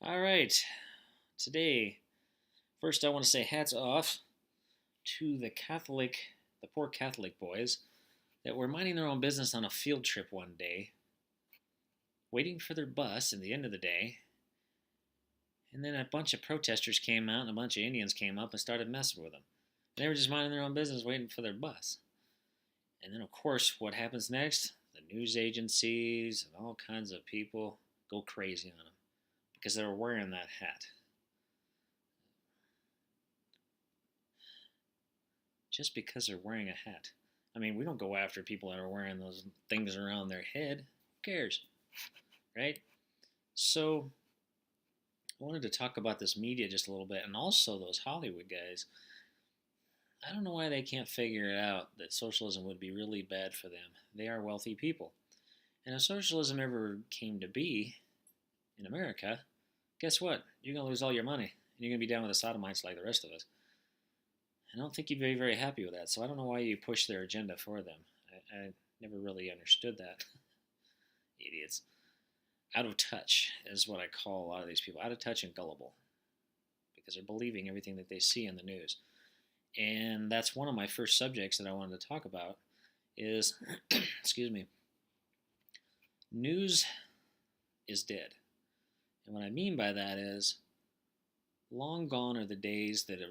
All right. Today, first I want to say hats off to the poor Catholic boys that were minding their own business on a field trip one day, waiting for their bus at the end of the day, and then a bunch of protesters came out and a bunch of Indians came up and started messing with them. They were just minding their own business waiting for their bus. And then, of course, what happens next? The news agencies and all kinds of people go crazy on them because they were wearing that hat. Just because they're wearing a hat. I mean, we don't go after people that are wearing those things around their head. Who cares? Right? So, I wanted to talk about this media just a little bit and also those Hollywood guys. I don't know why they can't figure it out that socialism would be really bad for them. They are wealthy people. And if socialism ever came to be in America, guess what? You're going to lose all your money. And you're going to be down with the sodomites like the rest of us. I don't think you'd be very happy with that. So I don't know why you push their agenda for them. I never really understood that. Idiots. Out of touch is what I call a lot of these people. Out of touch and gullible. Because they're believing everything that they see in the news. And that's one of my first subjects that I wanted to talk about is, excuse me, news is dead. And what I mean by that is, long gone are the days that an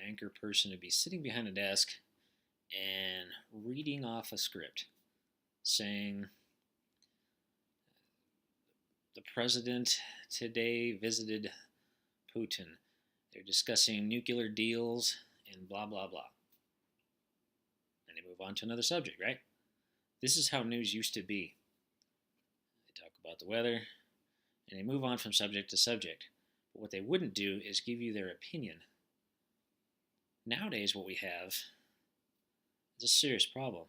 anchor person would be sitting behind a desk and reading off a script saying, the president today visited Putin. They're discussing nuclear deals and blah, blah, blah. And they move on to another subject, right? This is how news used to be. They talk about the weather and they move on from subject to subject. But what they wouldn't do is give you their opinion. Nowadays, what we have is a serious problem.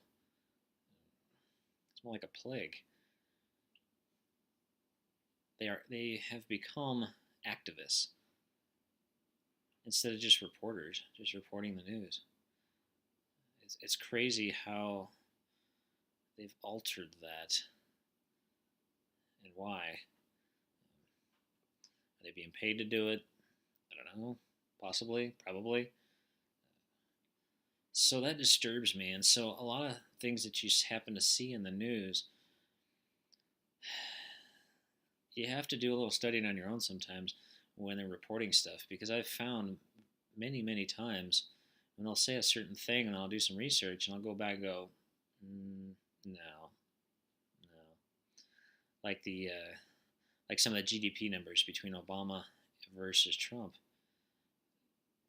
It's more like a plague. They have become activists instead of just reporters, just reporting the news. It's crazy how they've altered that and why. Are they being paid to do it? I don't know. Possibly, probably. So that disturbs me. And so a lot of things that you happen to see in the news, you have to do a little studying on your own sometimes when they're reporting stuff, because I've found many, many times when they'll say a certain thing and I'll do some research and I'll go back and go, no, no. Like like some of the GDP numbers between Obama versus Trump.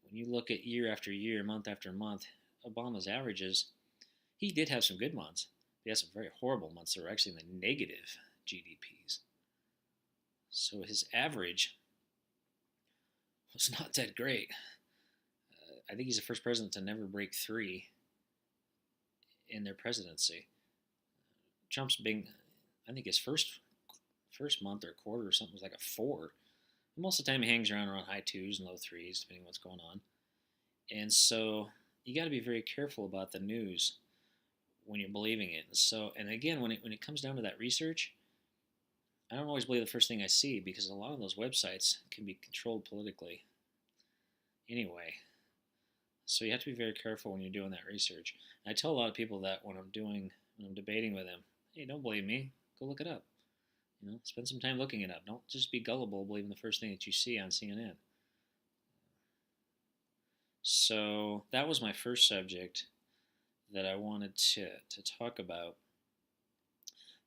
When you look at year after year, month after month, Obama's averages, he did have some good months. He had some very horrible months that were actually in the negative GDPs. So his average was not that great. I think he's the first president to never break 3 in their presidency. Trump's being, I think his first month or quarter or something was like a 4. Most of the time he hangs around high 2s and low 3s, depending on what's going on. And so you got to be very careful about the news when you're believing it. And again, when it comes down to that research, I don't always believe the first thing I see, because a lot of those websites can be controlled politically anyway. So you have to be very careful when you're doing that research. And I tell a lot of people that when I'm debating with them, hey, don't believe me, go look it up. Spend some time looking it up. Don't just be gullible believing the first thing that you see on CNN. So that was my first subject that I wanted to talk about.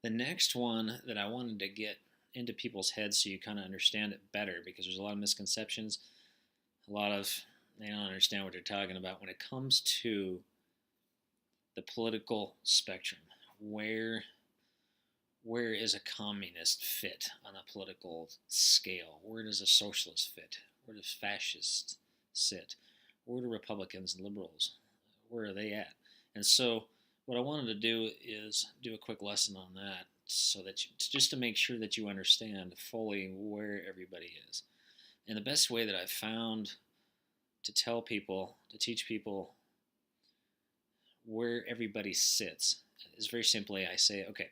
The next one that I wanted to get into people's heads so you kind of understand it better, because there's a lot of misconceptions, they don't understand what they're talking about when it comes to the political spectrum. Where is a communist fit on a political scale? Where does a socialist fit? Where does fascists sit? Where do Republicans and liberals, where are they at? And so what I wanted to do is do a quick lesson on that, so that just to make sure that you understand fully where everybody is. And the best way that I've found to tell people, to teach people where everybody sits, is very simply, I say, okay,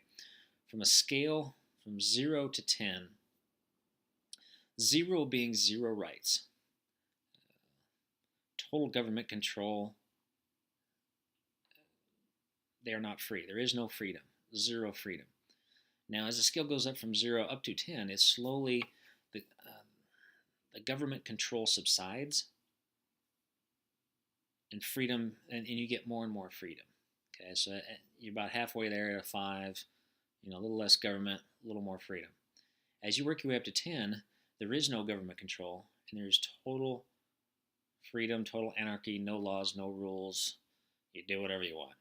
from a scale from 0 to 10, Zero being zero rights, total government control. They are not free. There is no freedom. Zero freedom. Now, as the scale goes up from 0 up to 10, it's slowly the government control subsides, and freedom, and you get more and more freedom. Okay, so you're about halfway there at 5. A little less government, a little more freedom. As you work your way up to 10, there is no government control, and there's total freedom, total anarchy, no laws, no rules. You do whatever you want.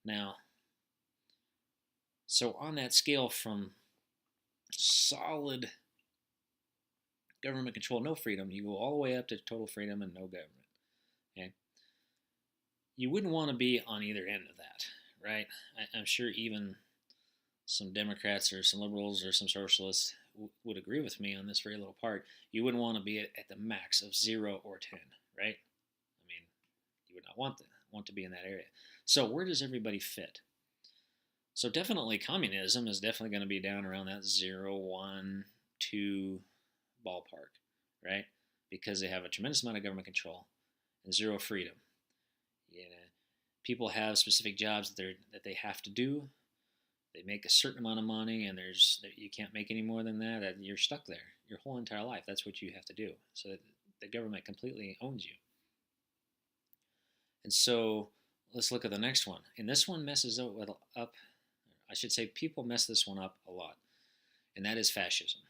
Now, so on that scale from solid government control, no freedom, you go all the way up to total freedom and no government. Okay? You wouldn't want to be on either end of that, right? I'm sure even some Democrats or some liberals or some socialists would agree with me on this very little part. You wouldn't want to be at the max of 0 or 10, right? I mean, you would not want to be in that area. So where does everybody fit? So definitely communism is definitely going to be down around that 0, 1, 2 ballpark, right? Because they have a tremendous amount of government control and zero freedom. People have specific jobs that they have to do. They make a certain amount of money, and you can't make any more than that. You're stuck there your whole entire life. That's what you have to do. So the government completely owns you. And so let's look at the next one. And this one messes up. I should say people mess this one up a lot, and that is fascism.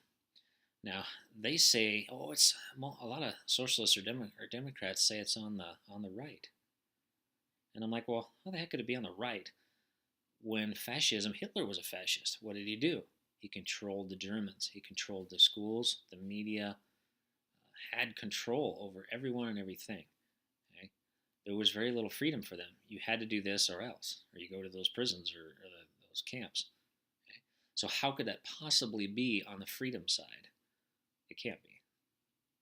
Now they say, it's a lot of socialists or Democrats say it's on the right, and I'm like, well, how the heck could it be on the right when fascism? Hitler was a fascist. What did he do? He controlled the Germans. He controlled the schools, the media, had control over everyone and everything. Okay? There was very little freedom for them. You had to do this or else, or you go to those prisons or those camps. Okay? So how could that possibly be on the freedom side? It can't be.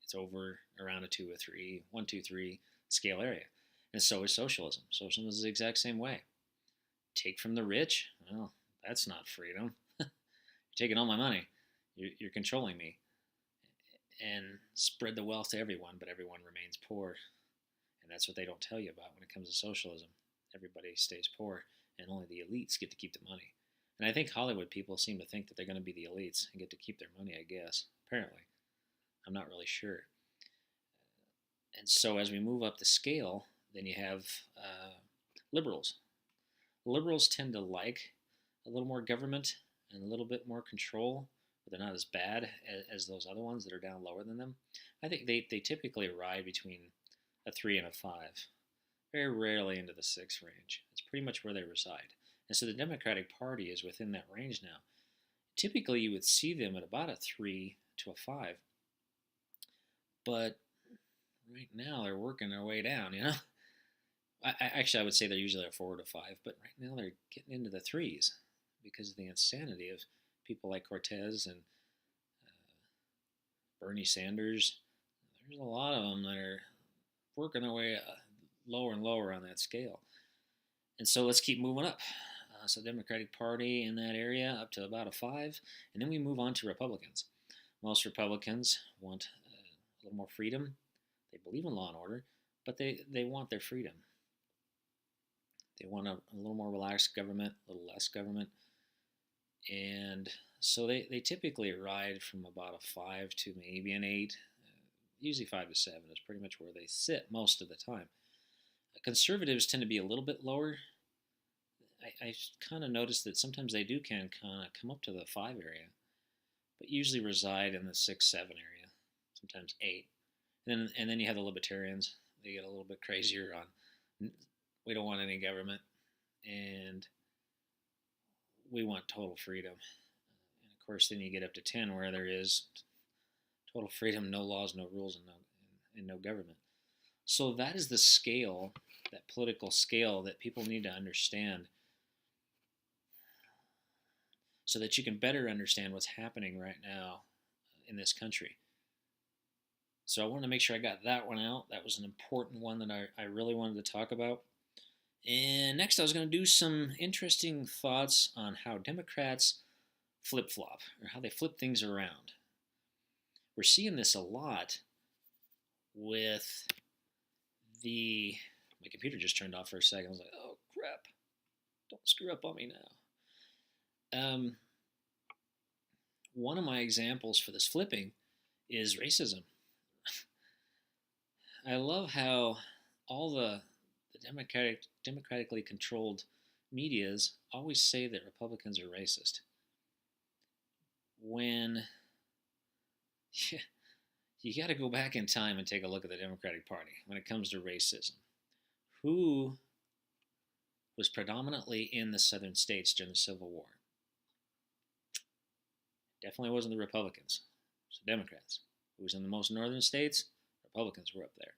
It's over around a 2 or 3, 1, 2, 3 scale area. And so is socialism. Socialism is the exact same way. Take from the rich? Well, that's not freedom. You're taking all my money. You're controlling me. And spread the wealth to everyone, but everyone remains poor. And that's what they don't tell you about when it comes to socialism. Everybody stays poor, and only the elites get to keep the money. And I think Hollywood people seem to think that they're going to be the elites and get to keep their money, I guess. Apparently. I'm not really sure. And so as we move up the scale, then you have liberals. Liberals tend to like a little more government and a little bit more control, but they're not as bad as those other ones that are down lower than them. I think they typically ride between a 3 and a 5, very rarely into the 6 range. It's pretty much where they reside. And so the Democratic Party is within that range now. Typically, you would see them at about a 3 to a 5. But right now, they're working their way down, Actually, I would say they're usually a 4 to 5, but right now they're getting into the 3s because of the insanity of people like Cortez and Bernie Sanders. There's a lot of them that are working their way lower and lower on that scale. And so let's keep moving up. So Democratic Party in that area up to about a 5, and then we move on to Republicans. Most Republicans want a little more freedom. They believe in law and order, but they want their freedom. They want a little more relaxed government, a little less government. And so they typically ride from about a 5 to maybe an 8. Usually 5 to 7 is pretty much where they sit most of the time. Conservatives tend to be a little bit lower. I kind of noticed that sometimes they can kind of come up to the 5 area, but usually reside in the 6, 7 area, sometimes 8. And then you have the libertarians. They get a little bit crazier on, we don't want any government, and we want total freedom. And of course, then you get up to 10 where there is total freedom, no laws, no rules, and no government. So that is the scale, that political scale that people need to understand so that you can better understand what's happening right now in this country. So I wanted to make sure I got that one out. That was an important one that I really wanted to talk about. And next I was going to do some interesting thoughts on how Democrats flip-flop, or how they flip things around. we're seeing this a lot with the. My computer just turned off for a second. I was like, oh crap! Don't screw up on me now. One of my examples for this flipping is racism. I love how all the democratically controlled medias always say that Republicans are racist. When you got to go back in time and take a look at the Democratic Party when it comes to racism. Who was predominantly in the southern states during the Civil War? Definitely wasn't the Republicans. It was the Democrats. Who was in the most northern states? Republicans were up there.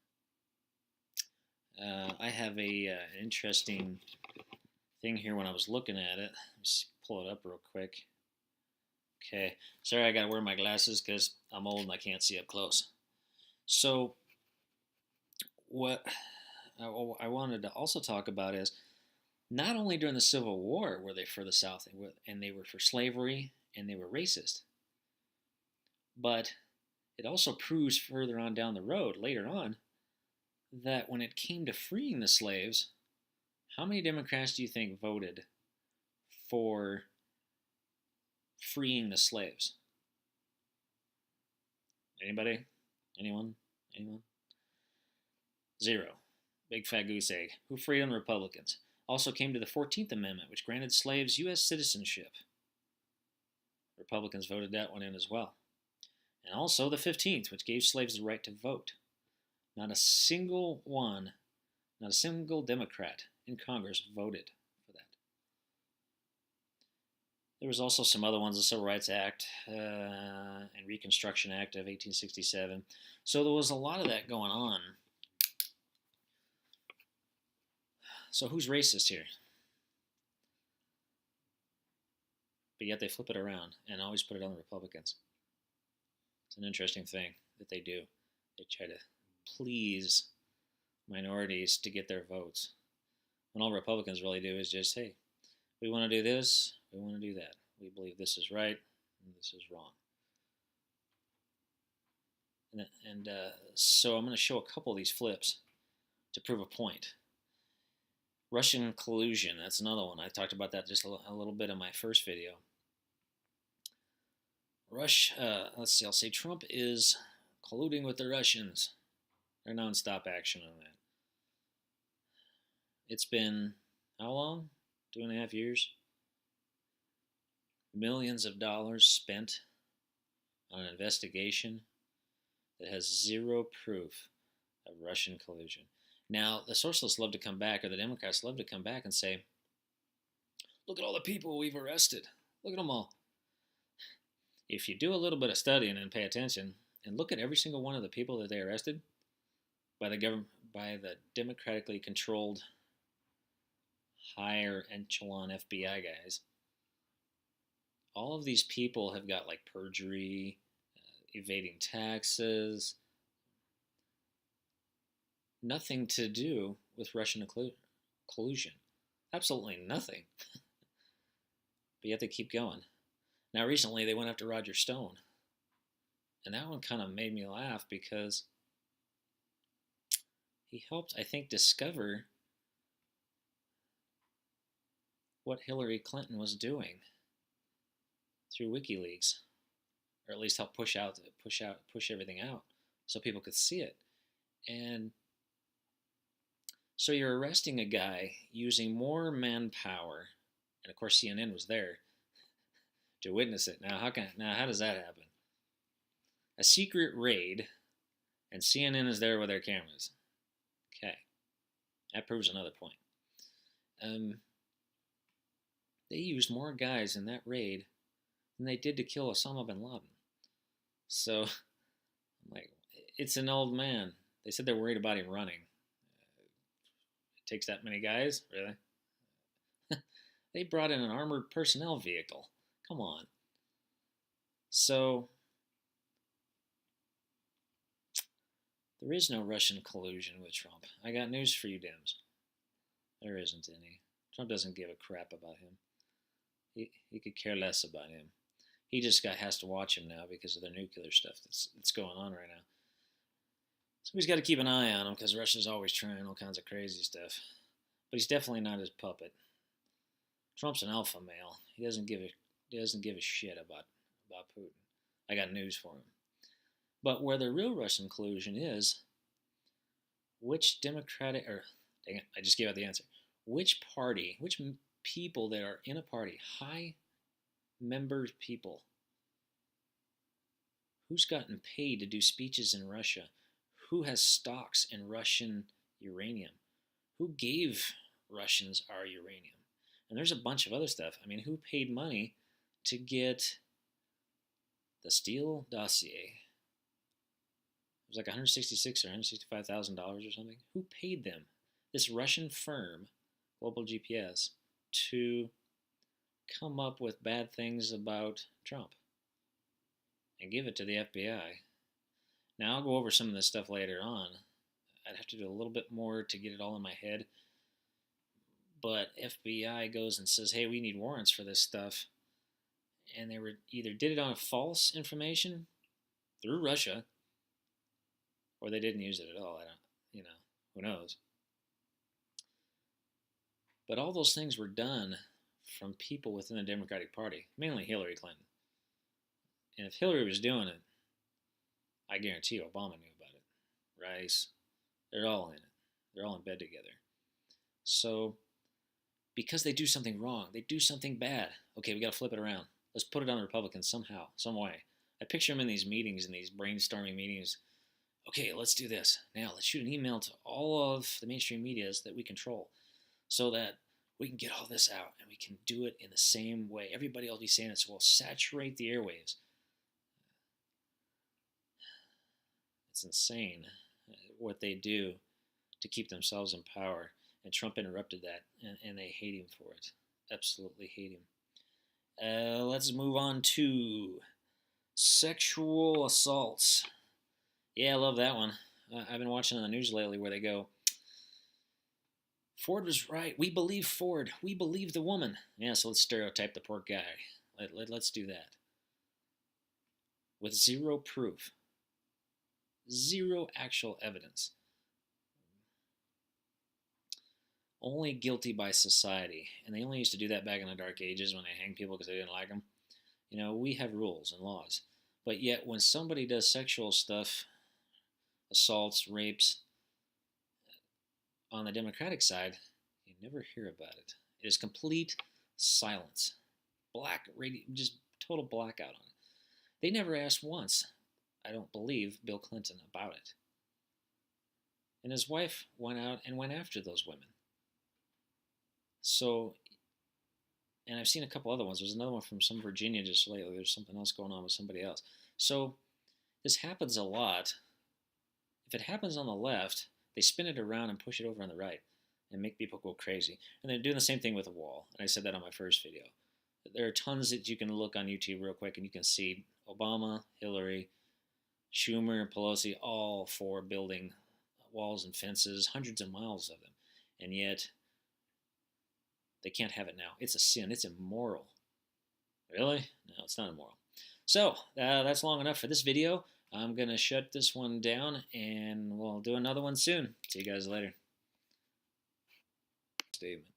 I have an interesting thing here when I was looking at it. Let me pull it up real quick. Okay, sorry I got to wear my glasses because I'm old and I can't see up close. So what I wanted to also talk about is not only during the Civil War were they for the South, and they were for slavery, and they were racist, but it also proves further on down the road, later on, that when it came to freeing the slaves, how many Democrats do you think voted for freeing the slaves? Anybody? Anyone? Anyone? Zero. Big fat goose egg. Who freed them? The Republicans. Also came to the 14th Amendment, which granted slaves U.S. citizenship. Republicans voted that one in as well. And also the 15th, which gave slaves the right to vote. Not a single one, not a single Democrat in Congress voted for that. There was also some other ones, the Civil Rights Act and Reconstruction Act of 1867. So there was a lot of that going on. So who's racist here? But yet they flip it around and always put it on the Republicans. It's an interesting thing that they do. They try to please minorities to get their votes. When all Republicans really do is just, hey, we want to do this, we want to do that. We believe this is right and this is wrong. And so I'm going to show a couple of these flips to prove a point. Russian collusion, that's another one. I talked about that just a little bit in my first video. Let's see, I'll say Trump is colluding with the Russians. They're nonstop action on that. It's been, how long? 2.5 years? Millions of dollars spent on an investigation that has zero proof of Russian collusion. Now, the Socialists love to come back, or the Democrats love to come back and say, look at all the people we've arrested. Look at them all. If you do a little bit of studying and pay attention, and look at every single one of the people that they arrested by the government, by the democratically controlled higher echelon FBI guys, all of these people have got like perjury, evading taxes, nothing to do with Russian collusion. Absolutely nothing. But yet they keep going. Now recently they went after Roger Stone. And that one kind of made me laugh because he helped, I think, discover what Hillary Clinton was doing through WikiLeaks, or at least help push everything out so people could see it. And so you're arresting a guy using more manpower, and of course CNN was there to witness it. Now how does that happen? A secret raid, and CNN is there with their cameras. Okay, that proves another point. They used more guys in that raid than they did to kill Osama bin Laden. So, I'm like, it's an old man. They said they're worried about him running. It takes that many guys? Really? They brought in an armored personnel vehicle. Come on. So, there is no Russian collusion with Trump. I got news for you, Dems. There isn't any. Trump doesn't give a crap about him. He could care less about him. He just has to watch him now because of the nuclear stuff that's going on right now. So he's got to keep an eye on him because Russia's always trying all kinds of crazy stuff. But he's definitely not his puppet. Trump's an alpha male. He doesn't give a shit about Putin. I got news for him. But where the real Russian collusion is, which Democratic or dang it, I just gave out the answer. Which party, which people that are in a party, high members people, who's gotten paid to do speeches in Russia? Who has stocks in Russian uranium? Who gave Russians our uranium? And there's a bunch of other stuff. I mean, who paid money to get the Steele dossier? It was like $166,000 or $165,000 or something. Who paid them? This Russian firm, Global GPS, to come up with bad things about Trump and give it to the FBI. Now, I'll go over some of this stuff later on. I'd have to do a little bit more to get it all in my head. But FBI goes and says, hey, we need warrants for this stuff. And they were either did it on false information through Russia, or they didn't use it at all. I don't, who knows? But all those things were done from people within the Democratic Party, mainly Hillary Clinton. And if Hillary was doing it, I guarantee Obama knew about it. Rice, they're all in it. They're all in bed together. So, because they do something wrong, they do something bad. Okay, we got to flip it around. Let's put it on the Republicans somehow, some way. I picture them in these meetings, in these brainstorming meetings. Okay, let's do this. Now, let's shoot an email to all of the mainstream medias that we control so that we can get all this out and we can do it in the same way. Everybody will be saying it, so we'll saturate the airwaves. It's insane what they do to keep themselves in power. And Trump interrupted that, and they hate him for it. Absolutely hate him. Let's move on to sexual assaults. Yeah, I love that one. I've been watching on the news lately where they go, Ford was right. We believe Ford. We believe the woman. Yeah, so let's stereotype the poor guy. Let's do that. With zero proof. Zero actual evidence. Only guilty by society. And they only used to do that back in the dark ages when they hanged people because they didn't like them. We have rules and laws. But yet when somebody does sexual stuff, assaults, rapes, on the Democratic side, you never hear about it. It is complete silence. Just total blackout on it. They never asked once, I don't believe, Bill Clinton about it. And his wife went out and went after those women. So, and I've seen a couple other ones. There's another one from some Virginia just lately. There's something else going on with somebody else. So, this happens a lot. If it happens on the left, they spin it around and push it over on the right and make people go crazy. And they're doing the same thing with the wall. And I said that on my first video. There are tons that you can look on YouTube real quick and you can see Obama, Hillary, Schumer, and Pelosi all for building walls and fences, hundreds of miles of them. And yet, they can't have it now. It's a sin. It's immoral. Really? No, it's not immoral. So, that's long enough for this video. I'm going to shut this one down, and we'll do another one soon. See you guys later. Statement.